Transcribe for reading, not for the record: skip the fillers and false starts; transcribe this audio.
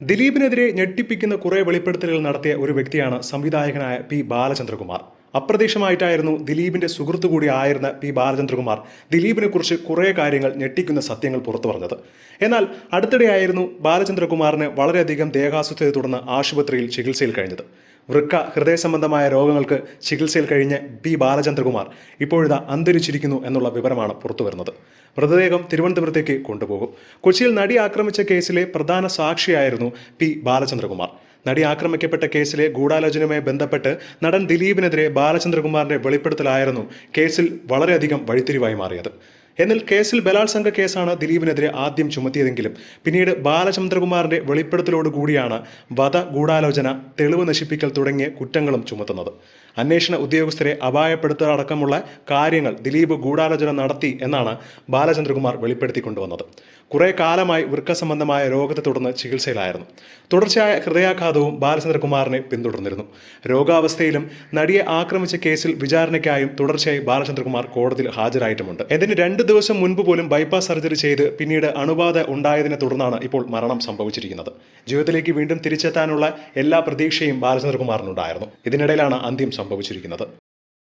ദിലീപിനെതിരെ ഞെട്ടിപ്പിക്കുന്ന കുറെ വെളിപ്പെടുത്തലുകൾ നടത്തിയ ഒരു വ്യക്തിയാണ് സംവിധായകനായ പി ബാലചന്ദ്രകുമാർ. അപ്രതീക്ഷിതമായിട്ടായിരുന്നു ദിലീപിന്റെ സുഹൃത്തു കൂടി ആയിരുന്ന പി ബാലചന്ദ്രകുമാർ ദിലീപിനെ കുറിച്ച് കുറെ കാര്യങ്ങൾ ഞെട്ടിക്കുന്ന സത്യങ്ങൾ പുറത്തു പറഞ്ഞത്. എന്നാൽ അടുത്തിടെയായിരുന്നു ബാലചന്ദ്രകുമാറിന് വളരെയധികം ദേഹാസ്വസ്ഥതയെ തുടർന്ന് ആശുപത്രിയിൽ ചികിത്സയിൽ കഴിഞ്ഞത്. വൃക്ക ഹൃദയ സംബന്ധമായ രോഗങ്ങൾക്ക് ചികിത്സയിൽ കഴിഞ്ഞ പി ബാലചന്ദ്രകുമാർ ഇപ്പോഴിതാ അന്തരിച്ചിരിക്കുന്നു എന്നുള്ള വിവരമാണ് പുറത്തുവരുന്നത്. മൃതദേഹം തിരുവനന്തപുരത്തേക്ക് കൊണ്ടുപോകും. കൊച്ചിയിൽ നടി ആക്രമിച്ച കേസിലെ പ്രധാന സാക്ഷിയായിരുന്നു പി ബാലചന്ദ്രകുമാർ. നടി ആക്രമിക്കപ്പെട്ട കേസിലെ ഗൂഢാലോചനയുമായി ബന്ധപ്പെട്ട് നടൻ ദിലീപിനെതിരെ ബാലചന്ദ്രകുമാറിന്റെ വെളിപ്പെടുത്തലായിരുന്നു കേസിൽ വളരെയധികം വഴിത്തിരിവായി മാറിയത്. എന്നാൽ കേസിൽ ബലാത്സംഗ കേസാണ് ദിലീപിനെതിരെ ആദ്യം ചുമത്തിയതെങ്കിലും പിന്നീട് ബാലചന്ദ്രകുമാറിന്റെ വെളിപ്പെടുത്തലോടുകൂടിയാണ് വധ, ഗൂഢാലോചന, തെളിവ് നശിപ്പിക്കൽ തുടങ്ങിയ കുറ്റങ്ങളും ചുമത്തുന്നത്. അന്വേഷണ ഉദ്യോഗസ്ഥരെ അപായപ്പെടുത്തുകയടക്കമുള്ള കാര്യങ്ങൾ ദിലീപ് ഗൂഢാലോചന നടത്തി എന്നാണ് ബാലചന്ദ്രകുമാർ വെളിപ്പെടുത്തിക്കൊണ്ടുവന്നത്. കുറെ കാലമായി വൃക്ക സംബന്ധമായ രോഗത്തെ തുടർന്ന് ചികിത്സയിലായിരുന്നു. തുടർച്ചയായ ഹൃദയാഘാതവും ബാലചന്ദ്രകുമാറിനെ പിന്തുടർന്നിരുന്നു. രോഗാവസ്ഥയിലും നടിയെ ആക്രമിച്ച കേസിൽ വിചാരണയ്ക്കായും തുടർച്ചയായി ബാലചന്ദ്രകുമാർ കോടതിയിൽ ഹാജരായിട്ടുമുണ്ട്. ഇതിന് 2 ദിവസം മുൻപ് പോലും ബൈപ്പാസ് സർജറി ചെയ്ത് പിന്നീട് അണുബാധ ഉണ്ടായതിനെ തുടർന്നാണ് ഇപ്പോൾ മരണം സംഭവിച്ചിരിക്കുന്നത്. ജീവിതത്തിലേക്ക് വീണ്ടും തിരിച്ചെത്താനുള്ള എല്ലാ പ്രതീക്ഷയും ബാലചന്ദ്രകുമാറിനുണ്ടായിരുന്നു. ഇതിനിടയിലാണ് അന്ത്യം സംഭവിച്ചിരിക്കുന്നത്.